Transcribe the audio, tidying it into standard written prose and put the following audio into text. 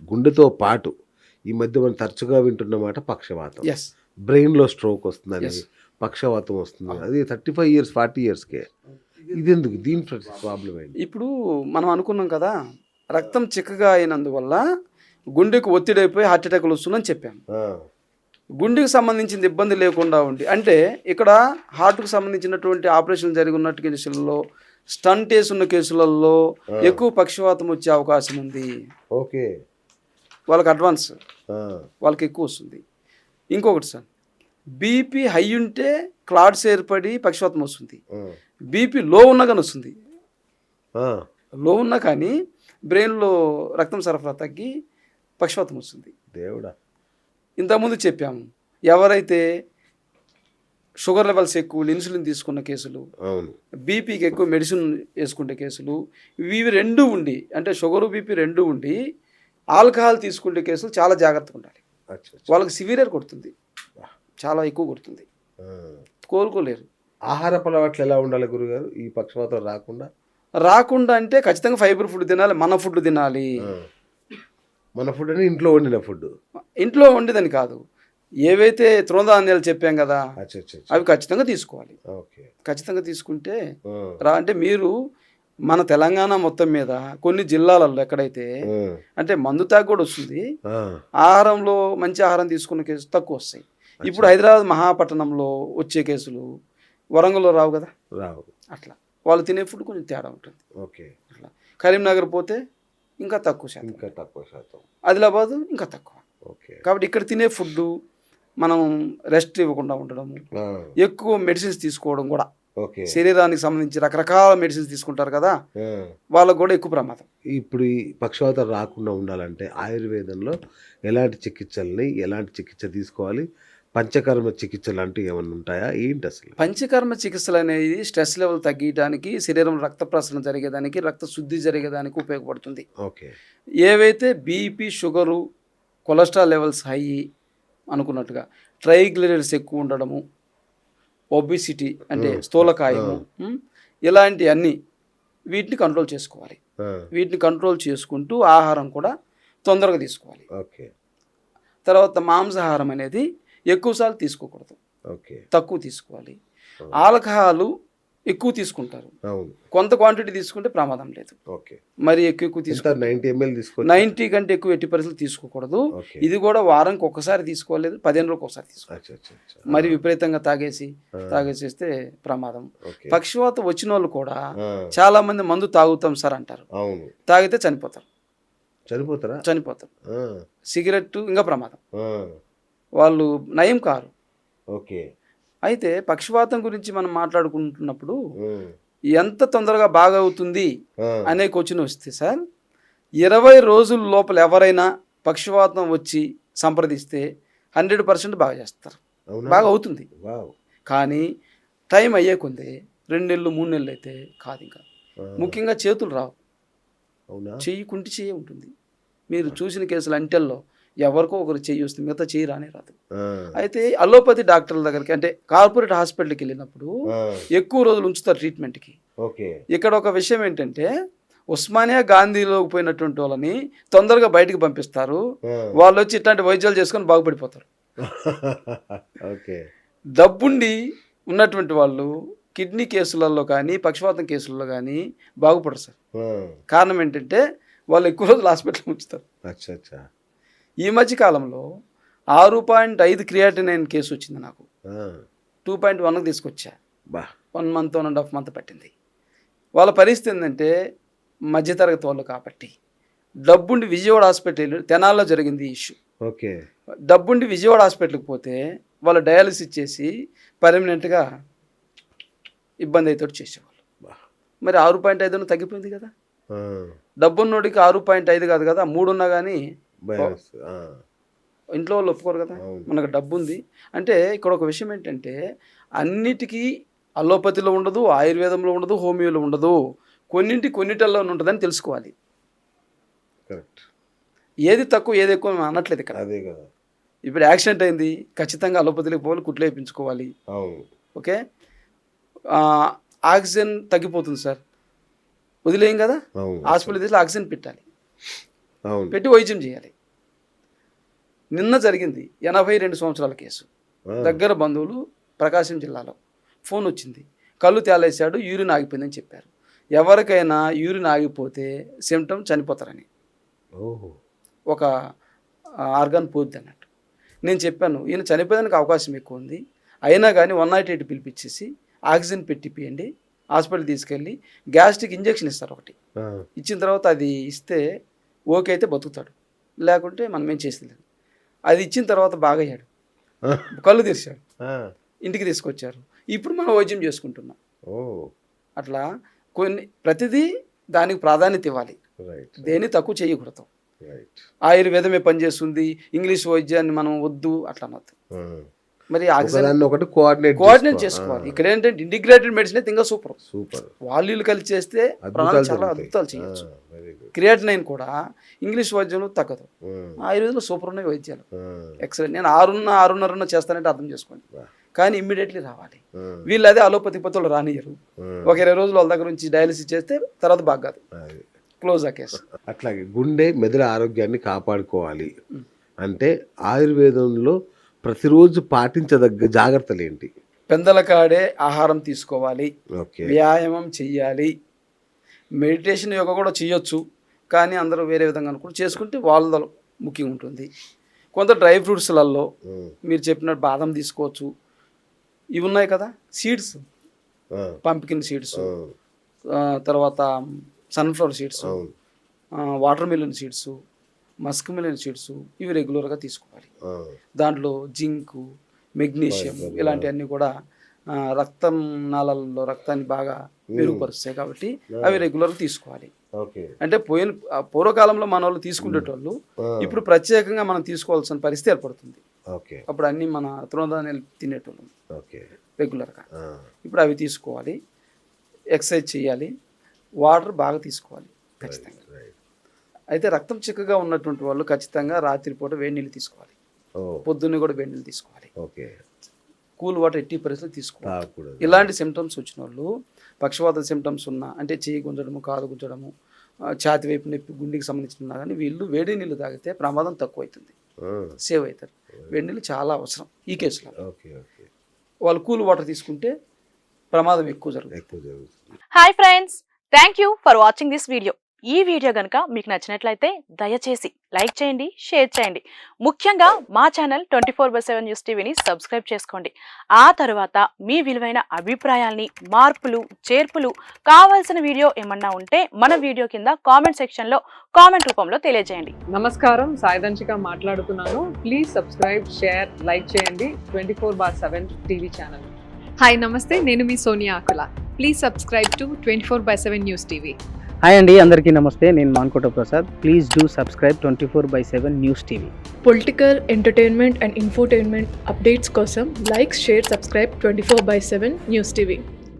గుండెతో పాటు ఈ మధ్య మనం తరచుగా వింటున్న మాట పక్షవాతం. ఎస్. బ్రెయిన్‌లో స్ట్రోక్ వస్తుందని, Yes. పక్షవాతం వస్తుంది. అది 35 ఇయర్స్, 40 ఇయర్స్‌కే. ఇదెందుకు? దీని ప్రాబ్లమ్ ఏంటి? ఇప్పుడు మనం అనుకున్నాం కదా, రక్తం చిక్కగా అయినందువల్ల గుండెకు ఒత్తిడైపోయి హార్ట్ అటాక్లు వస్తుందని చెప్పాము. ఆ! గుండెకి సంబంధించిన ఇబ్బంది లేకుండా ఉండి, అంటే ఇక్కడ హార్ట్కు సంబంధించినటువంటి ఆపరేషన్ జరిగి ఉన్నట్టు కేసులలో, స్టంట్ వేసున్న కేసులలో ఎక్కువ పక్షవాతం వచ్చే అవకాశం ఉంది. ఓకే. వాళ్ళకి అడ్వాన్స్, ఆ! వాళ్ళకి ఎక్కువ వస్తుంది. ఇంకొకటి సార్, బీపీ హై ఉంటే క్లాట్స్ ఏర్పడి పక్షవాతం వస్తుంది. ఆ! బీపీ లో ఉన్నా కానీ వస్తుంది. ఆ! లో ఉన్నా కానీ బ్రెయిన్లో రక్తం సరఫరా తగ్గి పక్షవాతం వస్తుంది. దేవుడా! ఇంతకుముందు చెప్పాము, ఎవరైతే షుగర్ లెవెల్స్ ఎక్కువ ఇన్సులిన్ తీసుకున్న కేసులు, అవును. బీపీకి ఎక్కువ మెడిసిన్ వేసుకునే కేసులు, ఇవి రెండు ఉండి, అంటే షుగరు బీపీ రెండు ఉండి ఆల్కహాల్ తీసుకునే కేసులు చాలా జాగ్రత్తగా ఉండాలి. అచ్చా! వాళ్ళకి సివియర్ కొడుతుంది, చాలా ఎక్కువ కొడుతుంది, ఆ! కోలుకోలేరు. ఆహారపు అలవాట్లు ఎలా ఉండాలి గురుగారు ఈ పక్షవాతం రాకుండా? రాకుండా అంటే ఖచ్చితంగా ఫైబర్ ఫుడ్ తినాలి, మన ఫుడ్ తినాలి. ఆ! మన ఫుడ్ అని ఇంట్లో వండిన ఫుడ్. ఇంట్లో వండేదని కాదు, ఏవైతే తృణధాన్యాలు చెప్పాం కదా, అచ్చా! అచ్చా! అవి ఖచ్చితంగా తీసుకోవాలి. ఓకే. ఖచ్చితంగా తీసుకుంటే ఆ! అంటే మీరు మన తెలంగాణ మొత్తం మీద కొన్ని జిల్లాలలో ఎక్కడైతే ఆ! అంటే మందు తాగు కూడా వస్తుంది, ఆ! ఆహారంలో మంచి ఆహారం తీసుకున్న కేసులు తక్కువ వస్తాయి. ఇప్పుడు హైదరాబాద్ మహాపట్టణంలో వచ్చే కేసులు వరంగల్లో రావు కదా, రావు. అట్లా వాళ్ళు తినే ఫుడ్ కొంచెం తేడా ఉంటుంది. ఓకే. అట్లా కరీంనగర్ పోతే ఇంకా తక్కువ శాతం, ఇంకా తక్కువ శాతం. ఆదిలాబాద్ ఇంకా తక్కువ. ఓకే. కాబట్టి ఇక్కడ తినే ఫుడ్ మనం రెస్ట్ ఇవ్వకుండా ఉండడము, ఆ! ఎక్కువ మెడిసిన్స్ తీసుకోవడం కూడా, ఓకే. శరీరానికి సంబంధించి రకరకాల మెడిసిన్స్ తీసుకుంటారు కదా, ఆ! వాళ్ళకు కూడా ఎక్కువ ప్రమాదం. ఇప్పుడు ఈ పక్షవాతం రాకుండా ఉండాలంటే ఆయుర్వేదంలో ఎలాంటి చికిత్స తీసుకోవాలి? పంచకర్మ చికిత్సలు అంటూ ఏమన్నా ఉంటాయా? ఏంటి అసలు? పంచకర్మ చికిత్సలు అనేది స్ట్రెస్ లెవెల్ తగ్గించడానికి, శరీరం రక్త ప్రసరణ జరిగేదానికి, రక్త శుద్ధి జరిగేదానికి ఉపయోగపడుతుంది. ఓకే. ఏవైతే BP, sugar, cholesterol levels high అనుకున్నట్టుగా, ట్రైగ్లిజరైడ్స్ ఎక్కువ ఉండడము, ఒబిసిటీ అంటే స్థూలకాయము, ఇలాంటి అన్నీ వీటిని కంట్రోల్ చేసుకోవాలి. ఆ! వీటిని కంట్రోల్ చేసుకుంటూ ఆహారం కూడా తొందరగా తీసుకోవాలి. ఓకే. తర్వాత మాంసాహారం అనేది ఎక్కువసార్లు తీసుకోకూడదు, ఓకే. తక్కువ తీసుకోవాలి. ఆల్కహాలు ఎక్కువ తీసుకుంటారు, అవును. కొంత క్వాంటిటీ తీసుకుంటే ప్రమాదం లేదు. ఓకే. మరి ఎక్కువ ఎంత 90 ml తీసుకోవచ్చు? 90 కంటే ఎక్కువ ఎట్టి పరిస్థితులు తీసుకోకూడదు. ఓకే. ఇది కూడా వారానికి ఒక్కసారి తీసుకోలేదు, 15 రోజులకు ఒకసారి తీసుకోవాలి. అచ్చా! అచ్చా! అచ్చా! మరి విపరీతంగా తాగేసేస్తే ప్రమాదం. ఓకే. పక్షవాతం వచ్చిన వాళ్ళు కూడా ఆ! చాలా మంది మందు తాగుతాం సార్ అంటారు, అవును. తాగితే చనిపోతారు. చనిపోతారా? ఆ! సిగరెట్ ఇంకా ప్రమాదం, ఆ! వాళ్ళు నయం కారు. ఓకే. అయితే పక్షవాతం గురించి మనం మాట్లాడుకుంటున్నప్పుడు హ్మ్. ఎంత తొందరగా బాగా అవుతుంది ఆ! అనే క్వశ్చన్ వస్తే సార్, 20 రోజుల లోపల ఎవరైనా పక్షవాతం వచ్చి సంప్రదిస్తే 100% బాగా చేస్తారు, అవునా? బాగా అవుతుంది. వావ్! కానీ టైం అయ్యే కొంది 2 నెలలు 3 నెలలు అయితే కాదు. ఇంకా ఆ! ముఖ్యంగా చేతులు రావు, అవునా? కుంటి చెయ్యి ఉంటుంది. మీరు చూసిన కేసులు అంటెల్లో ఎవరికో ఒకరు చెయ్యి వస్తుంది, మిగతా చెయ్యి రానే రాదు. ఆ! అయితే అలోపతి డాక్టర్ల దగ్గరికి, అంటే కార్పొరేట్ హాస్పిటల్కి వెళ్ళినప్పుడు ఆ! ఎక్కువ రోజులు ఉంచుతారు ట్రీట్మెంట్కి. ఓకే. ఇక్కడ ఒక విషయం ఏంటంటే, ఉస్మానియా గాంధీలోకి పోయినటువంటి వాళ్ళని తొందరగా బయటికి పంపిస్తారు, ఆ! వాళ్ళు వచ్చి ఇట్లాంటి వైద్యాలు చేసుకొని బాగుపడిపోతారు. ఓకే. డబ్బుండి ఉన్నటువంటి వాళ్ళు కిడ్నీ కేసులలో కానీ, పక్షవాతం కేసులలో కానీ బాగుపడరు సార్. ఆ! కారణం ఏంటంటే వాళ్ళు ఎక్కువ రోజులు హాస్పిటల్ ఉంచుతారు. అచ్చా! అచ్చా! ఈ మధ్య కాలంలో 6.5 క్రియాటినైన్ కేసు వచ్చింది నాకు. ఆ! 2.1కి తీసుకొచ్చా. బా! 1 month 1.5 month పట్టింది. వాళ్ళ పరిస్థితి ఏంటంటే మధ్యతరగతి వాళ్ళు కాబట్టి, డబ్బుండి విజయవాడ హాస్పిటల్, తెనాల్లో జరిగింది ఈ ఇష్యూ. ఓకే. డబ్బుండి విజయవాడ హాస్పిటల్కి పోతే వాళ్ళు డయాలసిస్ చేసి పర్మనెంట్గా ఇబ్బంది అయితే చేసేవాళ్ళు. బా! మరి 6.5 తగ్గిపోయింది కదా. ఆ! డబ్బున్నోడికి 6.5 కాదు కదా, 3 ఉన్నా కానీ బయాస్. ఆ! ఇంట్లో వాళ్ళు ఒప్పుకోరు కదా. అవును. మనకు డబ్బు ఉంది అంటే, ఇక్కడ ఒక విషయం ఏంటంటే, అన్నిటికీ అలోపతిలో ఉండదు, ఆయుర్వేదంలో ఉండదు, హోమియోలో ఉండదు, కొన్నిటిల్లో ఉంటుందని తెలుసుకోవాలి. కరెక్ట్. ఏది తక్కువ ఏది ఎక్కువ మనం అనట్లేదు ఇక్కడ. అదే కదా. ఇప్పుడు యాక్సిడెంట్ అయింది, ఖచ్చితంగా అలోపతిలోకి పోవాలి, కుట్లు వేయించుకోవాలి. అవును. ఓకే. ఆక్సిజన్ తగ్గిపోతుంది సార్, వదిలేయం కదా, అవును. హాస్పిటల్ తీసి ఆక్సిజన్ పెట్టాలి, అవును. పెట్టి వైద్యం చేయాలి. నిన్న జరిగింది 82 సంవత్సరాల కేసు. ఆ. దగ్గర బంధువులు ప్రకాశం జిల్లాలో ఫోన్ వచ్చింది, కళ్ళు తేలేశాడు, యూరిన్ ఆగిపోయిందని చెప్పారు. ఎవరికైనా యూరిన్ ఆగిపోతే సిమ్టమ్ చనిపోతారని, ఓహో. ఒక ఆర్గాన్ పోద్ది అన్నట్టు. నేను చెప్పాను ఈయన చనిపోయేదానికి అవకాశం ఎక్కువ ఉంది, అయినా కానీ 108 పిలిపించేసి ఆక్సిజన్ పెట్టిపియండి, హాస్పిటల్ తీసుకెళ్ళి గ్యాస్ట్రిక్ ఇంజెక్షన్ ఇస్తారు ఒకటి, ఆ. ఇచ్చిన తర్వాత అది ఇస్తే ఓకే అయితే బతుకుతాడు, లేకుంటే మనం ఏం చేసేది. అది ఇచ్చిన తర్వాత బాగా అయ్యాడు, ఆ. కళ్ళు తెరిచాడు, ఆ. ఇంటికి తీసుకొచ్చారు. ఇప్పుడు మనం వైద్యం చేసుకుంటున్నాం. ఓ. అట్లా ప్రతిదీ దానికి ప్రాధాన్యత ఇవ్వాలి, రైట్ దేన్ని తక్కువ చేయకూడదు. రైట్. ఆయుర్వేదమే పనిచేస్తుంది, ఇంగ్లీష్ వైద్యాన్ని మనం వద్దు అట్లా అనొద్దు. మరి ఆక్సిజన్ ఒకదాన్ని ఒకటి కోఆర్డినేట్ కోఆర్డినేట్ చేసుకోవాలి. ఇక్కడ ఏంటంటే ఇంటిగ్రేటెడ్ మెడిసిన్ అయితే ఇంకా సూపర్. సూపర్. వాళ్ళు కలిసి చేస్తే ప్రణాళిక చాలా అద్భుతాలు చేయొచ్చు. Very good. క్రియేటినైన్ కూడా ఇంగ్లీష్ వైద్యంలో తగ్గదు, ఆయుర్వేదంలో సూపర్ ఉన్నాయి వైద్యాలు, ఎక్సలెంట్. నేను 6.5 చేస్తానంటే అర్థం చేసుకోండి, కానీ ఇమ్మీడియట్లీ రావాలి. వీళ్ళు అదే అలోపతి పత్తులు రానియరు, ఒక 20 రోజులు వాళ్ళ దగ్గర నుంచి డయాలిసిస్ చేస్తే తర్వాత బాగా కాదు, క్లోజ్ ఆ కేసు. అట్లాగే గుండె మెదడు ఆరోగ్యాన్ని కాపాడుకోవాలి అంటే ఆయుర్వేదంలో ప్రతిరోజు పాటించదగ్గ జాగ్రత్తలు ఏంటి? పెందలకాడే ఆహారం తీసుకోవాలి, ఓకే. వ్యాయామం చెయ్యాలి, మెడిటేషన్ యోగా కూడా చేయొచ్చు, కానీ అందరూ వేరే విధంగా అనుకుంటూ చేసుకుంటే వాళ్ళ ముఖ్యం ఉంటుంది. కొంత డ్రై ఫ్రూట్స్లలో మీరు చెప్పినట్టు బాదం తీసుకోవచ్చు, ఇవి ఉన్నాయి కదా సీడ్స్, పంప్కిన్ సీడ్స్, తర్వాత sunflower seeds, water melon seeds, Musk melon seeds, ఇవి రెగ్యులర్గా తీసుకోవాలి. దాంట్లో జింకు, మెగ్నీషియం ఇలాంటివన్నీ కూడా రక్తం నాళాలలో రక్తాన్ని బాగా మెరుగుపరుస్తాయి కాబట్టి అవి రెగ్యులర్గా తీసుకోవాలి. అంటే పూర్వకాలంలో మన వాళ్ళు తీసుకునేటోళ్ళు ఇప్పుడు ప్రత్యేకంగా మనం తీసుకోవాల్సిన పరిస్థితి ఏర్పడుతుంది. అప్పుడు అన్ని మన తృణధాన్యాలు తినేటోళ్ళం రెగ్యులర్గా, ఇప్పుడు అవి తీసుకోవాలి. ఎక్సర్సైజ్ చేయాలి, వాటర్ బాగా తీసుకోవాలి ఖచ్చితంగా. అయితే రక్తం చిక్కగా ఉన్నటువంటి వాళ్ళు ఖచ్చితంగా రాత్రిపూట వేడి నీళ్ళు తీసుకోవాలి, పొద్దున్నే కూడా వేడి నీళ్ళు తీసుకోవాలి, కూల్ వాటర్ ఎట్టి పరిస్థితులు తీసుకోవాలి. ఇలాంటి సిమ్టమ్స్ వచ్చిన వాళ్ళు, పక్షవాత సిమ్టమ్స్ ఉన్నా అంటే చెయ్యి గుంజడము, కాలు గుంజడము, ఛాతి వైపు నొప్పి, గుండెకి సంబంధించిన కానీ వీళ్ళు వేడి నీళ్ళు తాగితే ప్రమాదం తక్కువ అవుతుంది, సేవ్ అవుతారు. వేడి నీళ్ళు చాలా అవసరం ఈ కేసులో. వాళ్ళు కూల్ వాటర్ తీసుకుంటే ప్రమాదం ఎక్కువ జరుగుతుంది. Hi friends, thank you for watching this video. ఈ వీడియో కనుక మీకు నచ్చినట్లయితే దయచేసి లైక్ చేయండి, షేర్ చేయండి. ముఖ్యంగా మా ఛానల్ 24/7 న్యూస్ టీవీని సబ్స్క్రైబ్ చేసుకోండి. ఆ తర్వాత మీ విలువైన అభిప్రాయాల్ని, మార్పులు, చేర్పులు, కావాల్సిన వీడియో ఏమన్నా ఉంటే మన వీడియో కింద కామెంట్ సెక్షన్లో కామెంట్ రూపంలో తెలియజేయండి. నమస్కారం, సాయిదంచిక మాట్లాడుతున్నాను. ప్లీజ్ సబ్స్క్రైబ్, షేర్, లైక్ చేయండి 24/7 టీవీ ఛానల్. హాయ్ నమస్తే, నేను మీ Sonia Akula. Please subscribe to 24/7 news TV. Hi అండి, అందరికీ నమస్తే. నేను Mankota Prasad. Please do subscribe 24/7 news TV. Political, entertainment and infotainment updates కోసం like, share, subscribe 24/7 news TV.